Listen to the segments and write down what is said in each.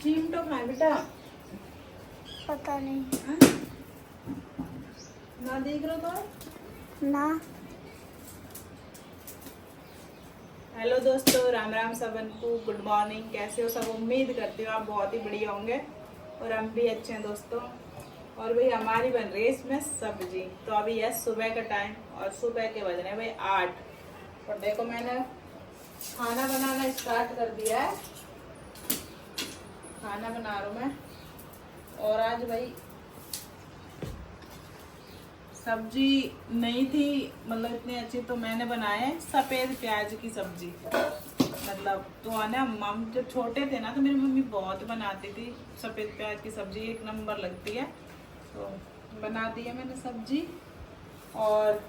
चिमटो खाए बेटा। पता नहीं। हाँ? ना देख रहे हो तो ना। हेलो दोस्तों, राम राम सबन को, गुड मॉर्निंग। कैसे हो सब? उम्मीद करती हूँ आप बहुत ही बढ़िया होंगे और हम भी अच्छे हैं दोस्तों। और भाई हमारी बन रही है इसमें सब्जी। तो अभी है सुबह का टाइम और सुबह के बज रहे हैं भाई 8। और देखो मैंने खाना बनाना स्टार्ट कर दिया है। खाना बना रहा हूँ मैं। और आज भाई सब्जी नहीं थी, मतलब इतनी अच्छी, तो मैंने बनाया है सफेद प्याज की सब्जी। मतलब तो है हम जब छोटे थे ना तो मेरी मम्मी बहुत बनाती थी सफेद प्याज की सब्जी, एक नंबर लगती है। तो बना दी है मैंने सब्जी और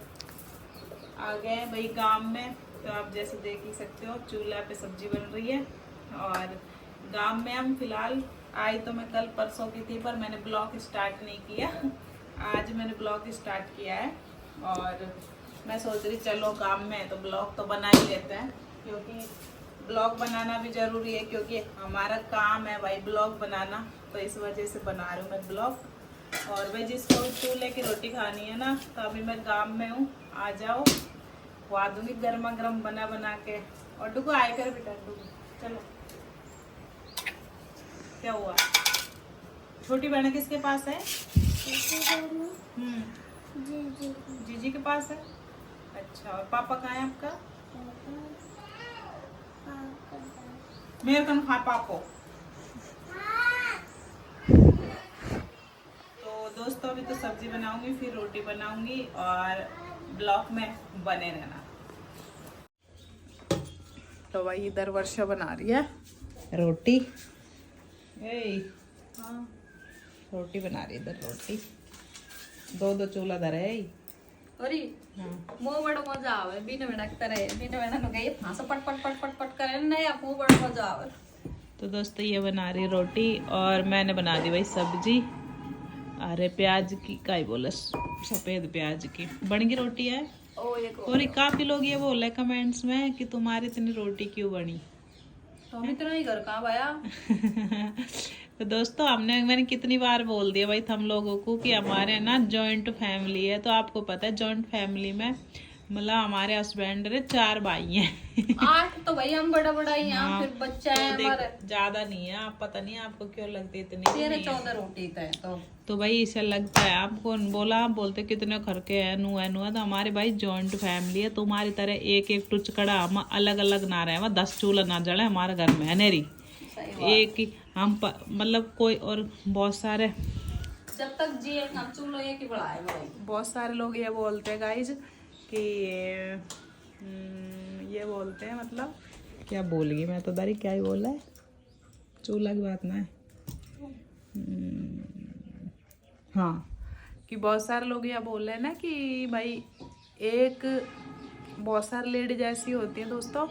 आ गए भाई गांव में। तो आप जैसे देख ही सकते हो चूल्हा पे सब्जी बन रही है। और गांव में हम फिलहाल आई तो मैं कल परसों की थी, पर मैंने ब्लॉग स्टार्ट नहीं किया। आज मैंने ब्लॉग स्टार्ट किया है और मैं सोच रही चलो गांव में तो ब्लॉग तो बना ही लेते हैं, क्योंकि ब्लॉग बनाना भी जरूरी है, क्योंकि हमारा काम है भाई ब्लॉग बनाना। तो इस वजह से बना रही हूँ मैं ब्लॉग। और भाई जिसको चूल्हे की रोटी खानी है ना, तो अभी मैं गांव में हूँ, आ जाओ, खवा दूंगी गर्मा गर्म बना बना के। और डुगो आए कर बेटा, डुगो चलो। क्या हुआ? छोटी बहन किसके पास है? जी। जीजी के पास है। अच्छा, और पापा कहाँ है आपका? मेरे कन खा पापो। तो दोस्तों अभी तो सब्जी बनाऊंगी, फिर रोटी बनाऊंगी और ब्लॉक में बने रहना। तो भाई इधर वर्षा बना रही है रोटी। हाँ, रोटी बना रही है इधर रोटी। दो चूल्हा धरे है। अरे मो बड़ा मजा आवे बिना बिना करे, बिना बिना नो गई फांस पट पट पट पट पट करे नहीं, आपको बड़ा मजा आवे। तो दोस्तों ये बना रही रोटी और मैंने बना दी भाई सब्जी। अरे प्याज की का ही बोले, सफेद प्याज की बन गई रोटी है। ओ ये को और काफी लोग ये बोले कमेंट्स में कि तुम्हारी इतनी रोटी क्यों बनी। तो हम इतना ही घर कहाँ भाया। तो दोस्तों मैंने कितनी बार बोल दिया भाई हम लोगों को कि हमारे ना जॉइंट फैमिली है। तो आपको पता है जॉइंट फैमिली में मतलब हमारे हस्बैंड रे 4 भाई हैं। 8 तो भाई हम बड़ा बड़ा ही हैं, हाँ, फिर बच्चा है तो हमारे। ज्यादा नहीं है, आप पता नहीं आपको क्यों लगती है इतनी। 13-14 रोटी तय तो भाई इसे लगता है आपको, बोला आप बोलते कितने घर के है नु है नु है। तो हमारे भाई जॉइंट फैमिली है। तुम्हारी तरह एक एक टुचकड़ा हम अलग अलग ना रहे, 10 चूल्हा ना जले हमारे घर में है नेरी। एक ही हम मतलब कोई और बहुत सारे, जब तक जी हम चूल्हो एक ही बढ़ाए भाई। बहुत सारे लोग ये बोलते हैं गाइज कि ये बोलते हैं, मतलब क्या बोल गई मैं तो दारी, क्या ही बोला है, चूल्हा की बात ना है। हाँ, कि बहुत सारे लोग यह बोल रहे हैं ना कि भाई एक, बहुत सारी लेडीज ऐसी होती हैं दोस्तों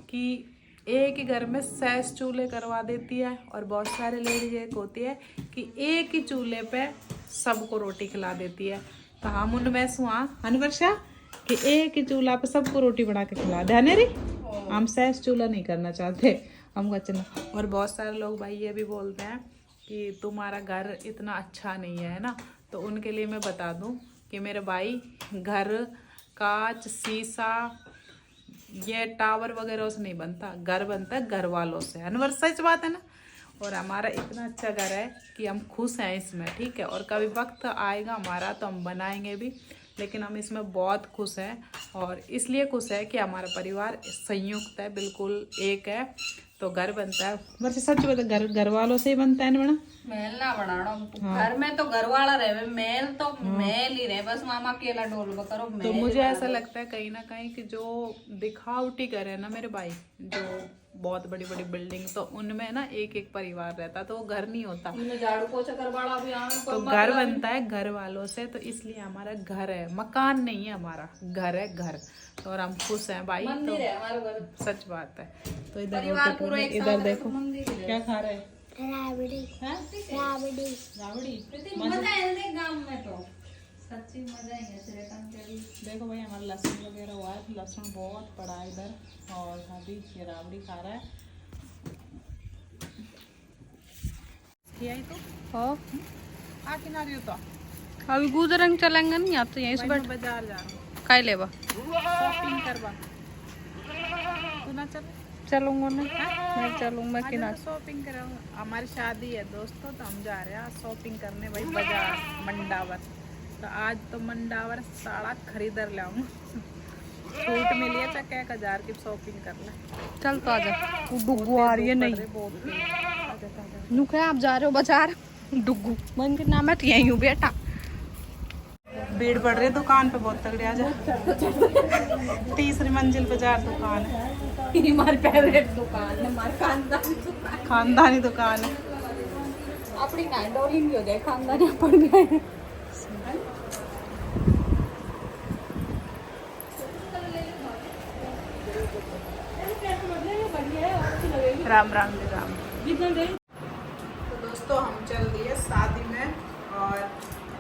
कि एक ही घर में 6 चूल्हे करवा देती है। और बहुत सारे लेडीज एक होती है कि एक ही चूल्हे पे सबको रोटी खिला देती है। तो हम उनमें सुहा वर्षा कि एक ही चूल्हा पे सबको रोटी बना के खिला दे है री। हम 6 चूल्हा नहीं करना चाहते हम कचना। और बहुत सारे लोग भाई ये भी बोलते हैं कि तुम्हारा घर इतना अच्छा नहीं है ना। तो उनके लिए मैं बता दूं कि मेरे भाई घर कांच शीशा ये टावर वगैरह से नहीं बनता, घर बनता है घर वालों से। अनवर सच बात है ना। और हमारा इतना अच्छा घर है कि हम खुश हैं इसमें, ठीक है। और कभी वक्त आएगा हमारा तो हम बनाएंगे भी, लेकिन हम इसमें बहुत खुश हैं। और इसलिए खुश है कि हमारा परिवार संयुक्त है, बिल्कुल एक है। तो घर बनता है, वैसे सच बता, घर वालों से ही बनता है ना बना। महल ना बनाना। घर में तो घर वाला रहे, महल तो महल ही रहे, बस मामा अकेला डोल करो। तो मुझे ऐसा लगता है कहीं ना कहीं कि जो दिखावटी घर है ना मेरे भाई, जो बहुत बड़ी बड़ी बिल्डिंग, तो उनमें ना एक एक परिवार रहता, तो वो घर नहीं होता। झाड़ू पोछा करवाड़ा भी तो घर बनता है घर वालों से। तो इसलिए हमारा घर है, मकान नहीं है, हमारा घर है घर। तो और हम खुश हैं भाई। तो है हमारा घर। सच बात है। तो इधर परिवार पूरा एक इधर साथ देखो मंदिर है। क्या खा रहे हैं? राबड़ी। राबड़ी। मजा है देख गांव में तो सच्ची मजा ही है। देखो भाई हमारा लहसुन वगैरह हुआ है, तो लहसुन बहुत पड़ा है इधर। और अभी ये राबड़ी खा रहा है। देखी आई तो हो आ किनारे तो अभी गुजरंग चलेंगे नहीं आप तो यहीं से भाई बैठ मैं बाजार जा रहा हूँ काय लेबा शॉपिंग करवा तू ना चल चलूंगा ना मैं चलूंगा मैं किना शॉपिंग कराऊंगा हमारी शादी है दोस्तों तो हम जा रहे हैं आज शॉपिंग करने भाई बाजार मंडावर तो आज तो मंडावर साड़ा खरीदर लाऊं छूट मिली है तो क्या 1000 की शॉपिंग कर ले चल तो आजा वो डुगू आ रही है नहीं नू क्या आप जा रहे हो बाजार डुगू मन के नाम है तो यहीं हूँ बेटा भीड़ बढ़ रही है दुकान पे बहुत तगड़े आ जा तीसरी मंजिल पे जार दुकान है हमारी फेवरेट दुकान है हमारी खानदानी दुकान खानदानी दुकान है अपनी ना डोलिंग भी हो गए खानदानी पड़ गए राम राम जी राम तो दोस्तों हम चल दिए शादी में और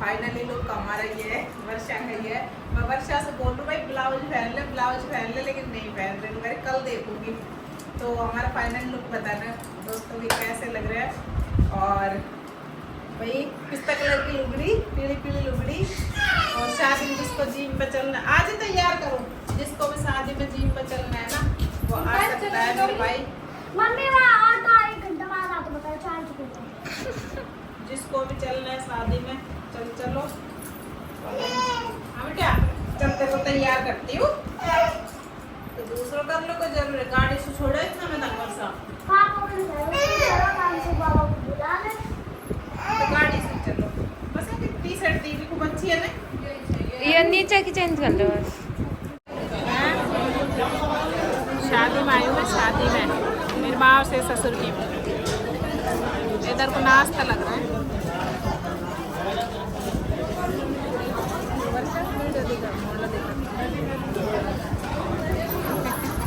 फाइनली लोग हमारा ये है वर्षा का ये है मैं वर्षा से बोल रही भाई ब्लाउज पहन ले लेकिन नहीं पहन रहे मेरे कल देखूंगी तो हमारा फाइनल लुक बताना दोस्तों भी कैसे लग रहा है और भाई पिस्ता कलर की लुगड़ी पीली पीली लुगड़ी और शादी में जिसको जीम पे चलना आज ही तैयार करो जिसको भी शादी में जीम पे चलना है ना वो आ सकता है मेरे भाई मम्मी वहाँ आता 1 घंटा बाद आता बताओ 4 चुके जिसको भी चलना है शादी में चलो हम क्या चलते को तैयार करती हूँ तो दूसरों कर लो कोई जरूर है गाड़ी से छोड़ो इतना मैं नंबर सा काम से बाबा को बुला ले तो गाड़ी से चलो बस एक टी शर्ट दी खूब अच्छी है ना ये नीचे की चेंज कर लो शादी में आई हूँ मैं शादी में मेरी माँ से ससुर की इधर को नाश्ता लग रहा है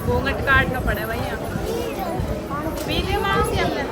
घूंघट काटना पड़ा भाई यहाँ पीले माँ से हमने